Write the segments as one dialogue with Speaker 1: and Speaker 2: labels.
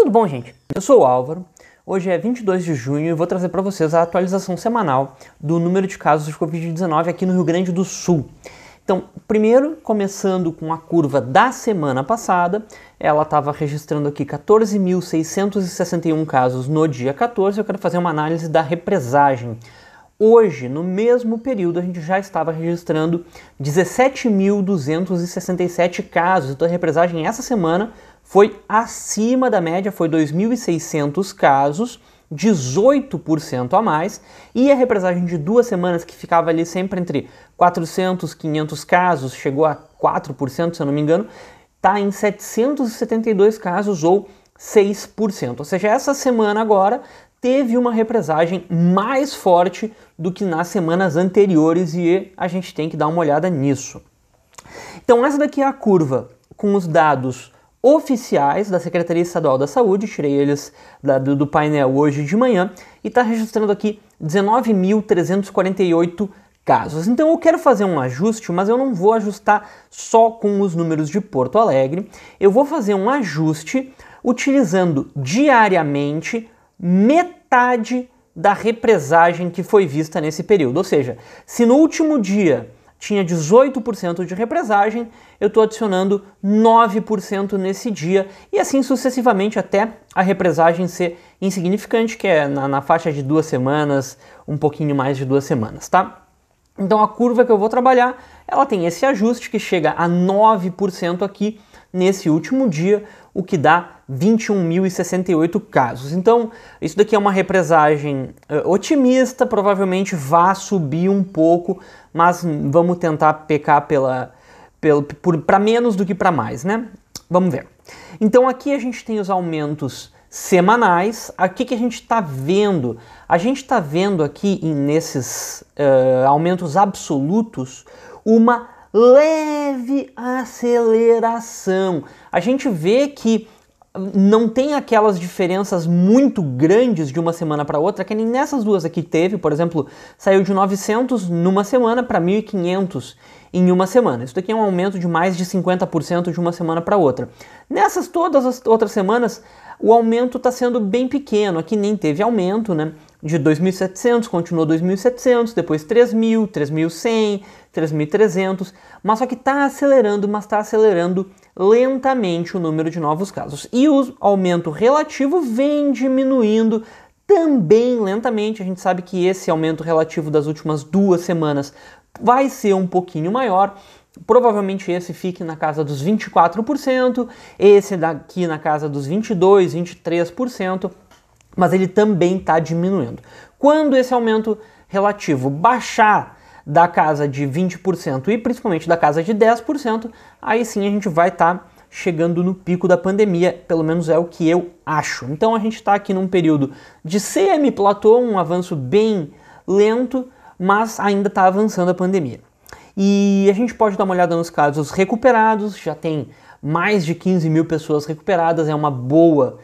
Speaker 1: Tudo bom, gente? Eu sou o Álvaro. Hoje é 22 de junho e vou trazer para vocês a atualização semanal do número de casos de Covid-19 aqui no Rio Grande do Sul. Então, primeiro, começando com a curva da semana passada, ela estava registrando aqui 14.661 casos no dia 14, eu quero fazer uma análise da represagem. Hoje, no mesmo período, a gente já estava registrando 17.267 casos, então a represagem essa semana foi acima da média, foi 2.600 casos, 18% a mais, e a represagem de 2 semanas, que ficava ali sempre entre 400 e 500 casos, chegou a 4%, se eu não me engano, está em 772 casos, ou 6%. Ou seja, essa semana agora teve uma represagem mais forte do que nas semanas anteriores e a gente tem que dar uma olhada nisso. Então essa daqui é a curva com os dados oficiais da Secretaria Estadual da Saúde, tirei eles do painel hoje de manhã, e está registrando aqui 19.348 casos. Então eu quero fazer um ajuste, mas eu não vou ajustar só com os números de Porto Alegre, eu vou fazer um ajuste utilizando diariamente metade da represagem que foi vista nesse período. Ou seja, se no último dia tinha 18% de represagem, eu estou adicionando 9% nesse dia e assim sucessivamente até a represagem ser insignificante, que é na faixa de 2 semanas, um pouquinho mais de 2 semanas, tá? Então a curva que eu vou trabalhar, ela tem esse ajuste que chega a 9% aqui nesse último dia, o que dá 21.068 casos. Então, isso daqui é uma represagem otimista, provavelmente vá subir um pouco, mas vamos tentar pecar para menos do que para mais, né? Vamos ver. Então aqui a gente tem os aumentos semanais. Aqui que a gente está vendo? A gente está vendo aqui nesses aumentos absolutos uma leve aceleração. A gente vê que não tem aquelas diferenças muito grandes de uma semana para outra, que nem nessas duas aqui teve. Por exemplo, saiu de 900 numa semana para 1.500 em uma semana. Isso daqui é um aumento de mais de 50% de uma semana para outra. Nessas todas as outras semanas, o aumento está sendo bem pequeno. Aqui nem teve aumento, né? De 2.700, continuou 2.700, depois 3.000, 3.100, 3.300, mas só que está acelerando, mas está acelerando lentamente o número de novos casos. E o aumento relativo vem diminuindo também lentamente. A gente sabe que esse aumento relativo das últimas 2 semanas vai ser um pouquinho maior. Provavelmente esse fique na casa dos 24%, esse daqui na casa dos 22%, 23%, mas ele também está diminuindo. Quando esse aumento relativo baixar da casa de 20% e principalmente da casa de 10%, aí sim a gente vai estar chegando no pico da pandemia, pelo menos é o que eu acho. Então a gente está aqui num período de semi-platô, um avanço bem lento, mas ainda está avançando a pandemia. E a gente pode dar uma olhada nos casos recuperados, já tem mais de 15 mil pessoas recuperadas, é uma boa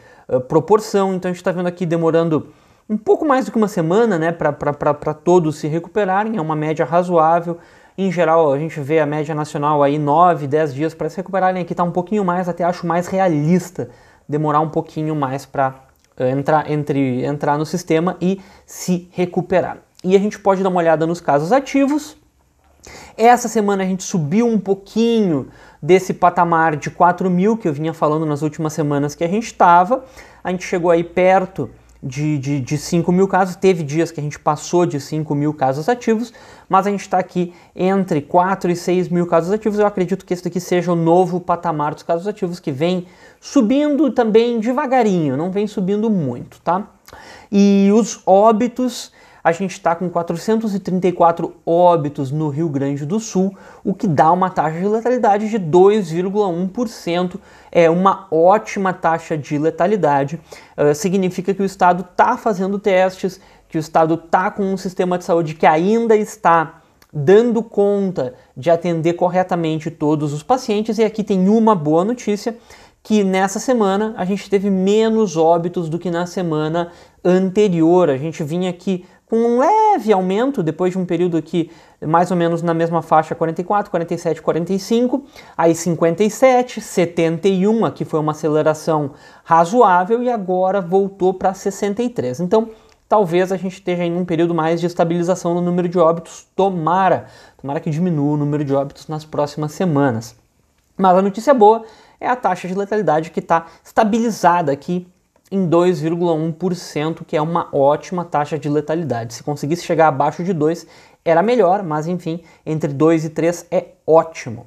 Speaker 1: proporção, então a gente está vendo aqui demorando um pouco mais do que uma semana, né, para todos se recuperarem, é uma média razoável. Em geral, a gente vê a média nacional aí 9, 10 dias para se recuperarem, aqui está um pouquinho mais, até acho mais realista demorar um pouquinho mais para entrar no sistema e se recuperar. E a gente pode dar uma olhada nos casos ativos. Essa semana a gente subiu um pouquinho desse patamar de 4.000 que eu vinha falando nas últimas semanas que a gente estava. A gente chegou aí perto de 5.000 casos, teve dias que a gente passou de 5.000 casos ativos, mas a gente está aqui entre 4 e 6.000 casos ativos. Eu acredito que esse daqui seja o novo patamar dos casos ativos, que vem subindo também devagarinho, não vem subindo muito, tá? E os óbitos, a gente está com 434 óbitos no Rio Grande do Sul, o que dá uma taxa de letalidade de 2,1%. É uma ótima taxa de letalidade. Significa que o Estado está fazendo testes, que o Estado está com um sistema de saúde que ainda está dando conta de atender corretamente todos os pacientes. E aqui tem uma boa notícia, que nessa semana a gente teve menos óbitos do que na semana anterior. A gente vinha aqui com um leve aumento depois de um período aqui mais ou menos na mesma faixa, 44, 47, 45, aí 57, 71, aqui foi uma aceleração razoável e agora voltou para 63. Então, talvez a gente esteja em um período mais de estabilização no número de óbitos, tomara que diminua o número de óbitos nas próximas semanas. Mas a notícia boa é a taxa de letalidade que está estabilizada aqui em 2,1%, que é uma ótima taxa de letalidade. Se conseguisse chegar abaixo de 2, era melhor, mas enfim, entre 2 e 3 é ótimo.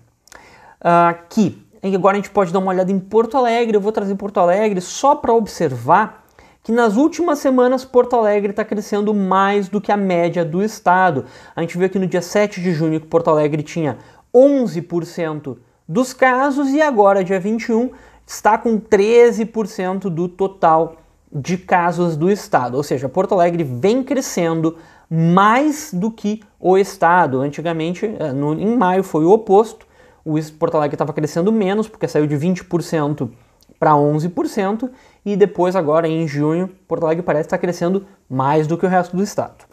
Speaker 1: Aqui, agora a gente pode dar uma olhada em Porto Alegre. Eu vou trazer Porto Alegre só para observar que nas últimas semanas Porto Alegre está crescendo mais do que a média do estado. A gente viu aqui no dia 7 de junho que Porto Alegre tinha 11% dos casos e agora, dia 21, está com 13% do total de casos do estado. Ou seja, Porto Alegre vem crescendo mais do que o estado. Antigamente, em maio, foi o oposto. O Porto Alegre estava crescendo menos, porque saiu de 20% para 11%, e depois, agora em junho, Porto Alegre parece estar crescendo mais do que o resto do estado.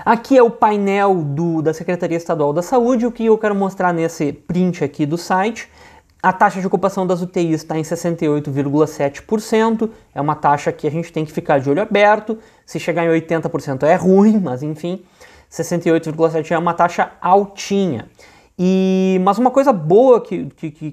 Speaker 1: Aqui é o painel da Secretaria Estadual da Saúde. O que eu quero mostrar nesse print aqui do site: a taxa de ocupação das UTIs está em 68,7%, é uma taxa que a gente tem que ficar de olho aberto. Se chegar em 80% é ruim, mas enfim, 68,7% é uma taxa altinha. Mas uma coisa boa que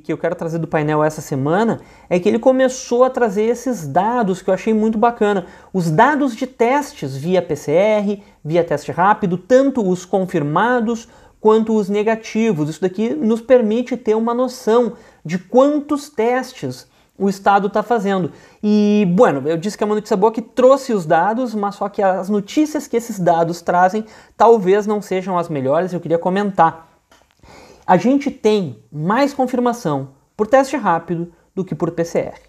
Speaker 1: eu quero trazer do painel essa semana é que ele começou a trazer esses dados que eu achei muito bacana. Os dados de testes via PCR, via teste rápido, tanto os confirmados quanto os negativos. Isso daqui nos permite ter uma noção de quantos testes o estado está fazendo. E, bueno, eu disse que é uma notícia boa que trouxe os dados, mas só que as notícias que esses dados trazem talvez não sejam as melhores. Eu queria comentar. A gente tem mais confirmação por teste rápido do que por PCR.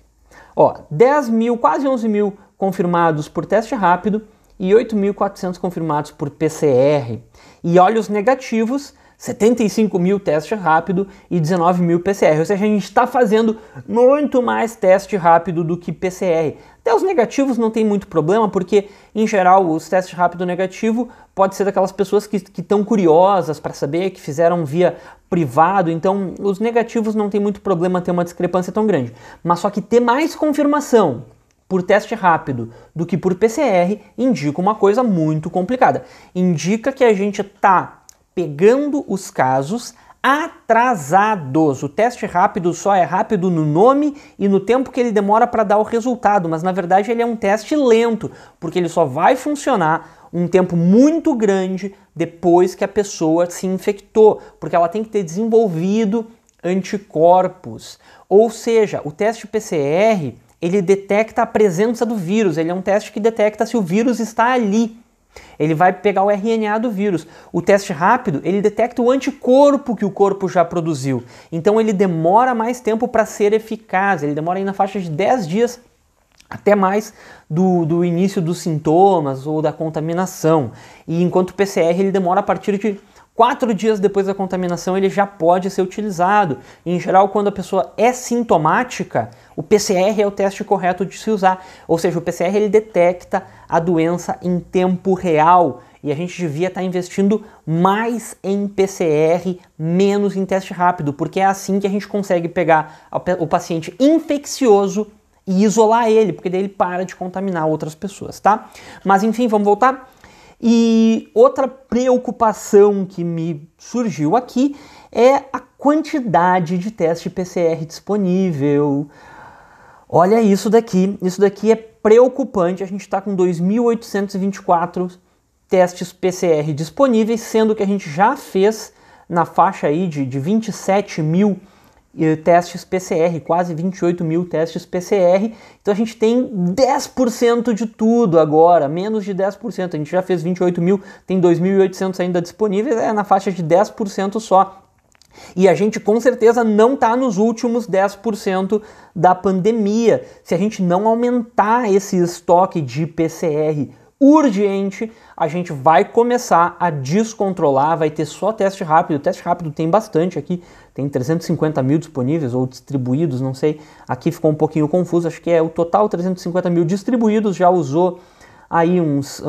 Speaker 1: 10 mil, quase 11 mil confirmados por teste rápido e 8.400 confirmados por PCR. E olha os negativos, 75 mil teste rápido e 19 mil PCR. Ou seja, a gente está fazendo muito mais teste rápido do que PCR. Até os negativos não tem muito problema, porque, em geral, os testes rápido negativo pode ser daquelas pessoas que estão curiosas para saber, que fizeram via privado. Então, os negativos não tem muito problema ter uma discrepância tão grande. Mas só que ter mais confirmação por teste rápido do que por PCR indica uma coisa muito complicada. Indica que a gente está pegando os casos atrasados. O teste rápido só é rápido no nome e no tempo que ele demora para dar o resultado, mas na verdade ele é um teste lento, porque ele só vai funcionar um tempo muito grande depois que a pessoa se infectou, porque ela tem que ter desenvolvido anticorpos. Ou seja, o teste PCR, ele detecta a presença do vírus, ele é um teste que detecta se o vírus está ali. Ele vai pegar o RNA do vírus. O teste rápido, ele detecta o anticorpo que o corpo já produziu. Então ele demora mais tempo para ser eficaz, ele demora aí na faixa de 10 dias até mais do início dos sintomas ou da contaminação. E enquanto o PCR ele demora a partir de 4 dias depois da contaminação, ele já pode ser utilizado. Em geral, quando a pessoa é sintomática, o PCR é o teste correto de se usar. Ou seja, o PCR ele detecta a doença em tempo real. E a gente devia estar investindo mais em PCR, menos em teste rápido, porque é assim que a gente consegue pegar o paciente infeccioso e isolar ele, porque daí ele para de contaminar outras pessoas, tá? Mas enfim, vamos voltar. E outra preocupação que me surgiu aqui é a quantidade de teste PCR disponível. Olha isso daqui é preocupante. A gente está com 2.824 testes PCR disponíveis, sendo que a gente já fez na faixa aí de 27 mil testes PCR, quase 28 mil testes PCR. Então a gente tem 10% de tudo agora, menos de 10%. A gente já fez 28 mil, tem 2.800 ainda disponíveis, é na faixa de 10% só. E a gente com certeza não está nos últimos 10% da pandemia. Se a gente não aumentar esse estoque de PCR urgente, a gente vai começar a descontrolar, vai ter só teste rápido. O teste rápido tem bastante aqui, tem 350 mil disponíveis ou distribuídos, não sei. Aqui ficou um pouquinho confuso, acho que é o total 350 mil distribuídos, já usou aí uns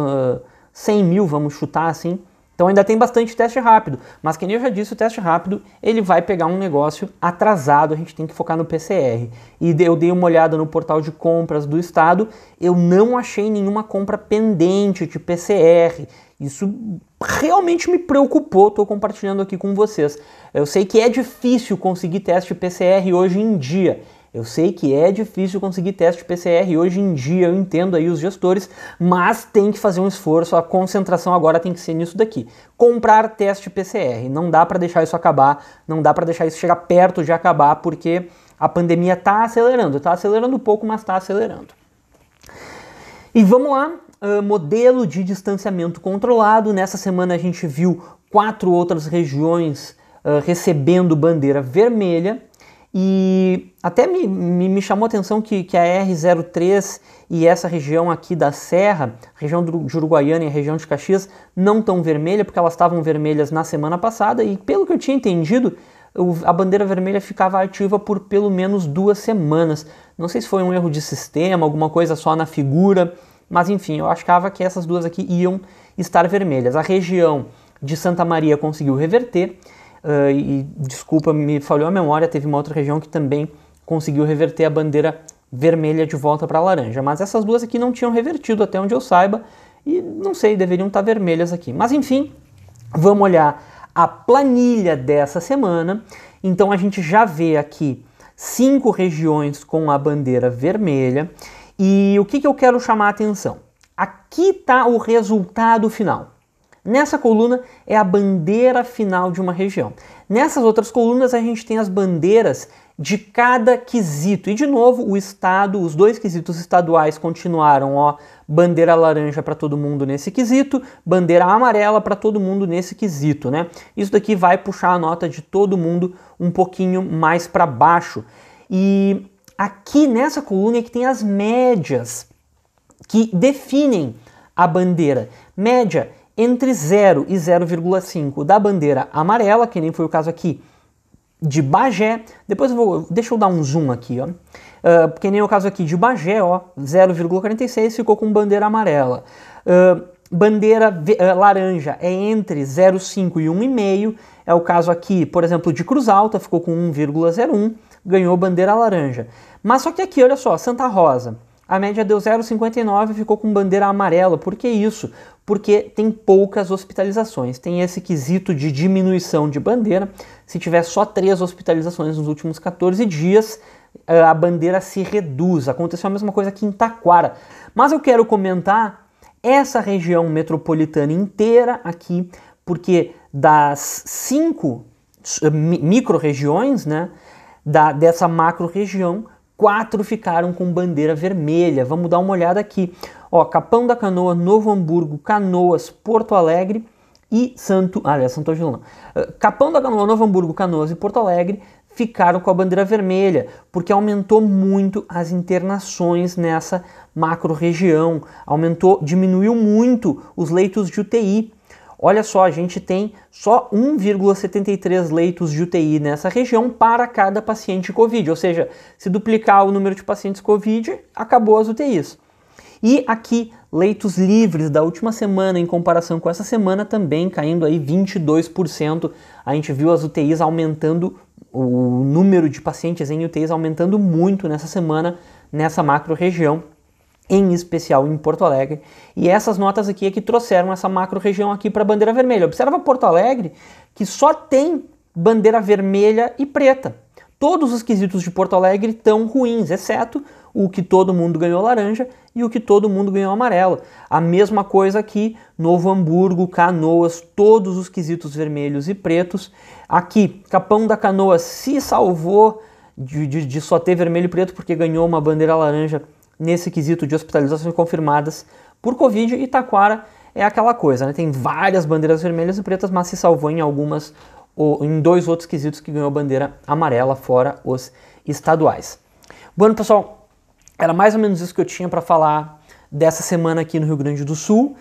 Speaker 1: 100 mil, vamos chutar assim. Então ainda tem bastante teste rápido, mas que nem eu já disse, o teste rápido ele vai pegar um negócio atrasado, a gente tem que focar no PCR. E eu dei uma olhada no portal de compras do estado, eu não achei nenhuma compra pendente de PCR. Isso realmente me preocupou, estou compartilhando aqui com vocês. Eu sei que é difícil conseguir teste PCR hoje em dia. Eu sei que é difícil conseguir teste PCR hoje em dia, eu entendo aí os gestores, mas tem que fazer um esforço, a concentração agora tem que ser nisso daqui. Comprar teste PCR, não dá para deixar isso acabar, não dá para deixar isso chegar perto de acabar, porque a pandemia está acelerando um pouco, mas está acelerando. E vamos lá, modelo de distanciamento controlado, nessa semana a gente viu 4 outras regiões recebendo bandeira vermelha, e até me chamou a atenção que a R03 e essa região aqui da Serra, região de Uruguaiana e a região de Caxias, não estão vermelhas, porque elas estavam vermelhas na semana passada, e pelo que eu tinha entendido, a bandeira vermelha ficava ativa por pelo menos 2 semanas. Não sei se foi um erro de sistema, alguma coisa só na figura, mas enfim, eu achava que essas duas aqui iam estar vermelhas. A região de Santa Maria conseguiu reverter, e desculpa, me falhou a memória, teve uma outra região que também conseguiu reverter a bandeira vermelha de volta para laranja, mas essas duas aqui não tinham revertido até onde eu saiba, e não sei, deveriam estar vermelhas aqui. Mas enfim, vamos olhar a planilha dessa semana. Então a gente já vê aqui 5 regiões com a bandeira vermelha, e o que eu quero chamar a atenção? Aqui está o resultado final. Nessa coluna é a bandeira final de uma região. Nessas outras colunas a gente tem as bandeiras de cada quesito. E de novo, o estado, os 2 quesitos estaduais continuaram, ó, bandeira laranja para todo mundo nesse quesito, bandeira amarela para todo mundo nesse quesito, né? Isso daqui vai puxar a nota de todo mundo um pouquinho mais para baixo. E aqui nessa coluna é que tem as médias que definem a bandeira. Média entre 0 e 0,5 da bandeira amarela, que nem foi o caso aqui de Bagé. Depois deixa eu dar um zoom aqui, ó. Que nem o caso aqui de Bagé, ó, 0,46 ficou com bandeira amarela. Bandeira laranja é entre 0,5 e 1,5. É o caso aqui, por exemplo, de Cruz Alta, ficou com 1,01, ganhou bandeira laranja. Mas só que aqui, olha só, Santa Rosa, a média deu 0,59 e ficou com bandeira amarela. Por que isso? Porque tem poucas hospitalizações. Tem esse quesito de diminuição de bandeira. Se tiver só 3 hospitalizações nos últimos 14 dias, a bandeira se reduz. Aconteceu a mesma coisa aqui em Taquara. Mas eu quero comentar essa região metropolitana inteira aqui, porque das 5 micro-regiões, né, dessa macro-região, 4 ficaram com bandeira vermelha. Vamos dar uma olhada aqui. Ó, Capão da Canoa, Novo Hamburgo, Canoas, Porto Alegre e Santo Ângelo não. Capão da Canoa, Novo Hamburgo, Canoas e Porto Alegre ficaram com a bandeira vermelha, porque aumentou muito as internações nessa macro-região. Diminuiu muito os leitos de UTI. Olha só, a gente tem só 1,73 leitos de UTI nessa região para cada paciente Covid, ou seja, se duplicar o número de pacientes Covid, acabou as UTIs. E aqui, leitos livres da última semana em comparação com essa semana também caindo aí 22%. A gente viu as UTIs aumentando, o número de pacientes em UTIs aumentando muito nessa semana, nessa macro-região, em especial em Porto Alegre, e essas notas aqui é que trouxeram essa macro-região aqui para a bandeira vermelha. Observa Porto Alegre, que só tem bandeira vermelha e preta. Todos os quesitos de Porto Alegre estão ruins, exceto o que todo mundo ganhou laranja e o que todo mundo ganhou amarelo. A mesma coisa aqui, Novo Hamburgo, Canoas, todos os quesitos vermelhos e pretos. Aqui, Capão da Canoa se salvou de só ter vermelho e preto porque ganhou uma bandeira laranja nesse quesito de hospitalizações confirmadas por Covid. E Taquara é aquela coisa, né? Tem várias bandeiras vermelhas e pretas, mas se salvou em algumas, ou em 2 outros quesitos que ganhou bandeira amarela, fora os estaduais. Bueno, pessoal, era mais ou menos isso que eu tinha para falar dessa semana aqui no Rio Grande do Sul.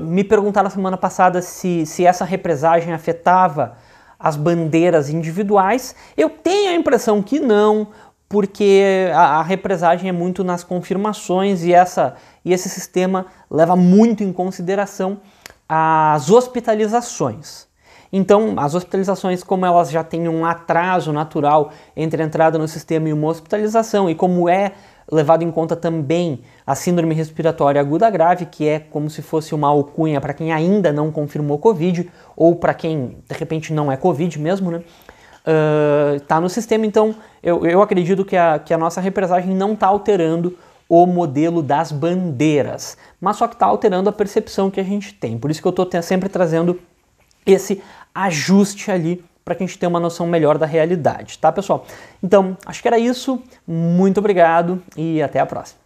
Speaker 1: Me perguntaram na semana passada se essa represagem afetava as bandeiras individuais. Eu tenho a impressão que não, porque a represagem é muito nas confirmações e esse sistema leva muito em consideração as hospitalizações. Então, as hospitalizações, como elas já têm um atraso natural entre a entrada no sistema e uma hospitalização, e como é levado em conta também a síndrome respiratória aguda grave, que é como se fosse uma alcunha para quem ainda não confirmou Covid, ou para quem, de repente, não é Covid mesmo, né? Tá no sistema, então eu acredito que a nossa represagem não está alterando o modelo das bandeiras, mas só que está alterando a percepção que a gente tem. Por isso que eu estou sempre trazendo esse ajuste ali para que a gente tenha uma noção melhor da realidade, tá, pessoal? Então, acho que era isso. Muito obrigado e até a próxima.